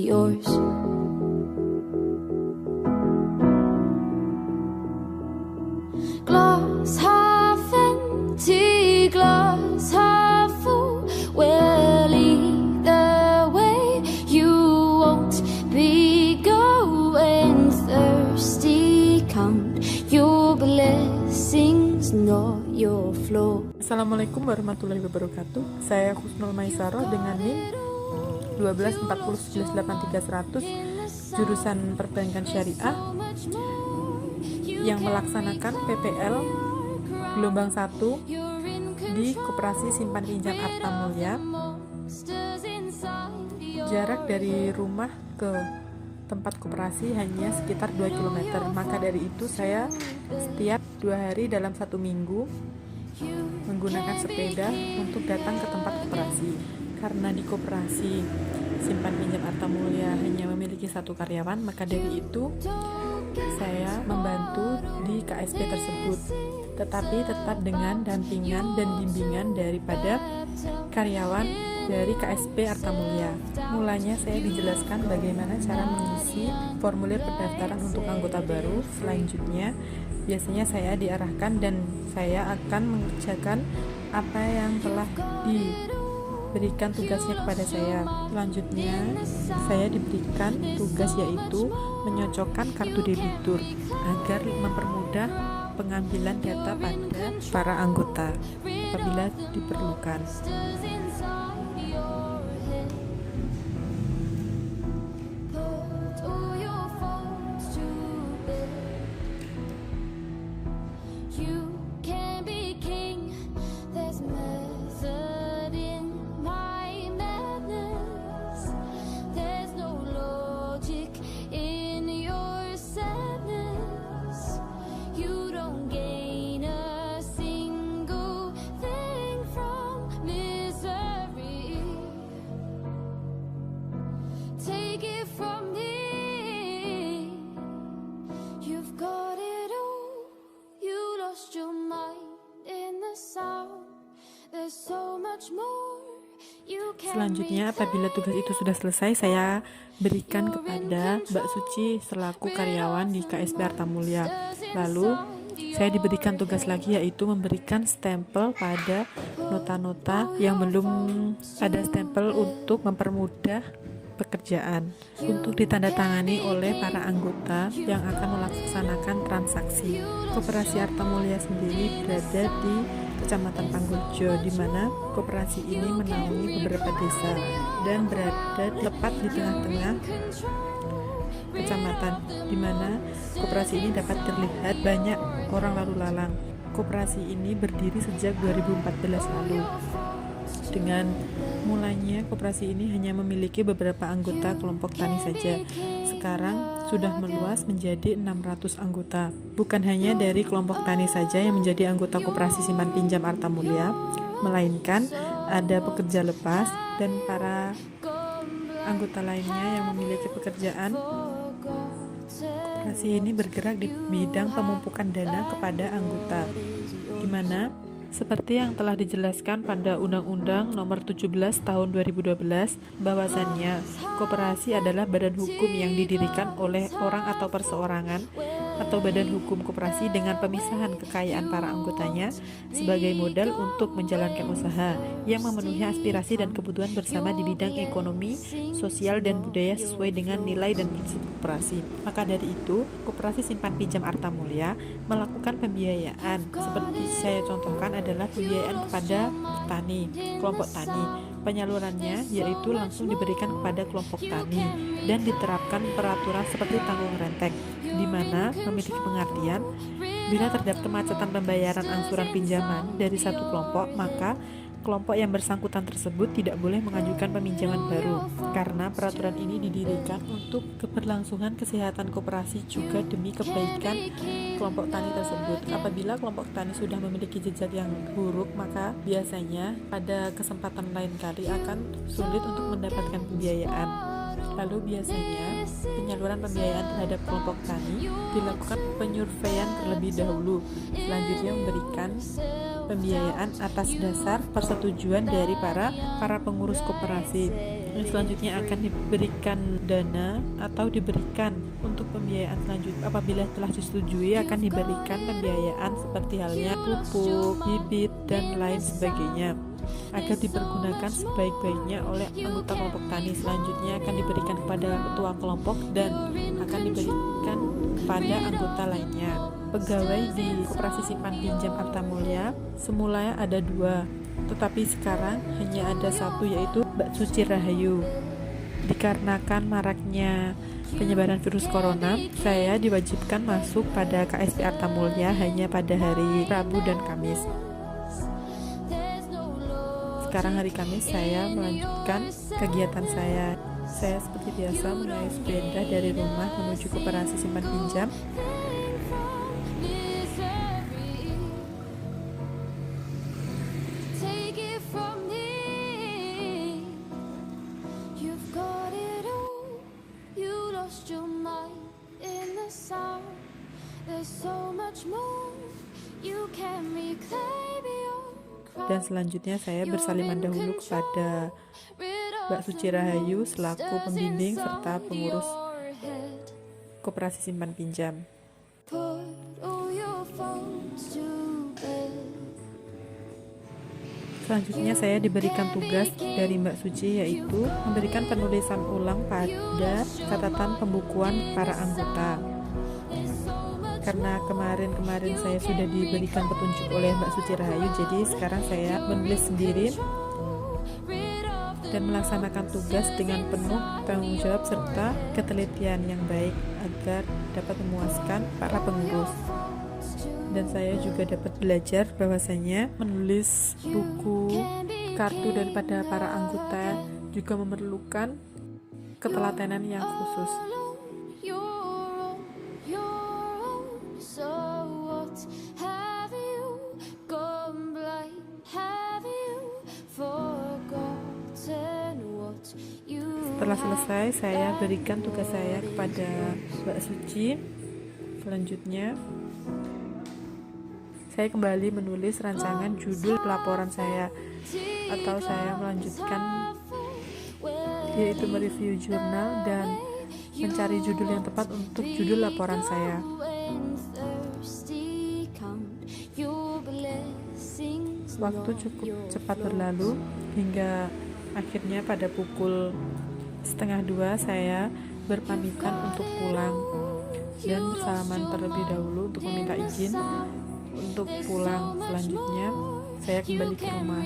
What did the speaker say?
yours. Glass half empty, glass half full. Well, either way, you won't be going thirsty. Count your blessings, not your flaw. Assalamualaikum warahmatullahi wabarakatuh. Saya Husnul Maisaroh dengan NIM 1240183100 jurusan Perbankan Syariah yang melaksanakan PPL gelombang 1 di Koperasi Simpan Pinjam Arta Mulia. Jarak dari rumah ke tempat koperasi hanya sekitar 2 km. Maka dari itu saya setiap 2 hari dalam 1 minggu menggunakan sepeda untuk datang ke tempat koperasi. Karena di Koperasi Simpan Pinjam Arta Mulia hanya memiliki 1 karyawan, maka dari itu saya membantu di KSP tersebut, tetapi tetap dengan dampingan dan bimbingan daripada karyawan dari KSP Arta Mulia. Mulanya saya dijelaskan bagaimana cara mengisi formulir pendaftaran untuk anggota baru. Selanjutnya biasanya saya diarahkan dan saya akan mengerjakan apa yang telah diberikan tugasnya kepada saya. Selanjutnya saya diberikan tugas yaitu menyocokkan kartu debitur agar mempermudah pengambilan data pada para anggota apabila diperlukan. Selanjutnya apabila tugas itu sudah selesai, saya berikan kepada Mbak Suci selaku karyawan di KSP Arta Mulia. Lalu saya diberikan tugas lagi yaitu memberikan stempel pada nota-nota yang belum ada stempel untuk mempermudah pekerjaan untuk ditandatangani oleh para anggota yang akan melaksanakan transaksi. Koperasi Arta Mulia sendiri berada di Kecamatan Pangguljo, di mana koperasi ini menaungi beberapa desa dan berada tepat di tengah-tengah kecamatan, di mana koperasi ini dapat terlihat banyak orang lalu lalang. Koperasi ini berdiri sejak 2014 lalu. Dengan mulanya koperasi ini hanya memiliki beberapa anggota kelompok tani saja. Sekarang sudah meluas menjadi 600 anggota. Bukan hanya dari kelompok tani saja yang menjadi anggota Koperasi Simpan Pinjam Arta Mulia, melainkan ada pekerja lepas dan para anggota lainnya yang memiliki pekerjaan. Koperasi ini bergerak di bidang pemumpukan dana kepada anggota, di mana seperti yang telah dijelaskan pada Undang-Undang Nomor 17 Tahun 2012, bahwasannya koperasi adalah badan hukum yang didirikan oleh orang atau perseorangan atau badan hukum koperasi dengan pemisahan kekayaan para anggotanya sebagai modal untuk menjalankan usaha yang memenuhi aspirasi dan kebutuhan bersama di bidang ekonomi, sosial, dan budaya sesuai dengan nilai dan prinsip koperasi. Maka dari itu, Koperasi Simpan Pinjam Arta Mulia melakukan pembiayaan. Seperti saya contohkan adalah pembiayaan kepada petani, kelompok tani. Penyalurannya yaitu langsung diberikan kepada kelompok tani dan diterapkan peraturan seperti tanggung renteng, di mana memiliki pengertian bila terdapat kemacetan pembayaran angsuran pinjaman dari satu kelompok, maka kelompok yang bersangkutan tersebut tidak boleh mengajukan peminjaman baru, karena peraturan ini didirikan untuk keberlangsungan kesehatan koperasi juga demi kebaikan kelompok tani tersebut. Apabila kelompok tani sudah memiliki jejak yang buruk, maka biasanya pada kesempatan lain kali akan sulit untuk mendapatkan pembiayaan. Lalu biasanya penyaluran pembiayaan terhadap kelompok tani dilakukan penyurveian terlebih dahulu, selanjutnya memberikan pembiayaan atas dasar persetujuan dari para pengurus koperasi. Selanjutnya akan diberikan dana atau diberikan untuk pembiayaan selanjutnya. Apabila telah disetujui, akan diberikan pembiayaan seperti halnya pupuk, bibit, dan lain sebagainya agar dipergunakan sebaik-baiknya oleh anggota kelompok tani. Selanjutnya akan diberikan kepada ketua kelompok dan akan diberikan kepada anggota lainnya. Pegawai di Koperasi Simpan Pinjam Arta Mulya semula ada 2, tetapi sekarang hanya ada 1, yaitu Mbak Suci Rahayu. Dikarenakan maraknya penyebaran virus corona, saya diwajibkan masuk pada KSP Arta Mulya hanya pada hari Rabu dan Kamis. Sekarang hari Kamis saya melanjutkan kegiatan saya. Saya seperti biasa mengayuh sepeda dari rumah menuju Koperasi Simpan Pinjam. Dan selanjutnya saya bersaliman dahulu kepada Mbak Suci Rahayu selaku pembimbing serta pengurus Koperasi Simpan Pinjam. Selanjutnya saya diberikan tugas dari Mbak Suci, yaitu memberikan penulisan ulang pada catatan pembukuan para anggota. Karena kemarin saya sudah diberikan petunjuk oleh Mbak Suci Rahayu, jadi sekarang saya menulis sendiri dan melaksanakan tugas dengan penuh tanggung jawab serta ketelitian yang baik agar dapat memuaskan para pengurus. Dan saya juga dapat belajar bahwasanya menulis buku, kartu daripada para anggota juga memerlukan ketelatenan yang khusus. Setelah selesai, saya berikan tugas saya kepada Mbak Suci. Selanjutnya, saya kembali menulis rancangan judul laporan saya, atau saya melanjutkan, yaitu mereview jurnal dan mencari judul yang tepat untuk judul laporan saya. Waktu cukup cepat berlalu hingga akhirnya pada pukul 1:30 saya berpamitan untuk pulang dan bersalaman terlebih dahulu untuk meminta izin untuk pulang. Selanjutnya saya kembali ke rumah.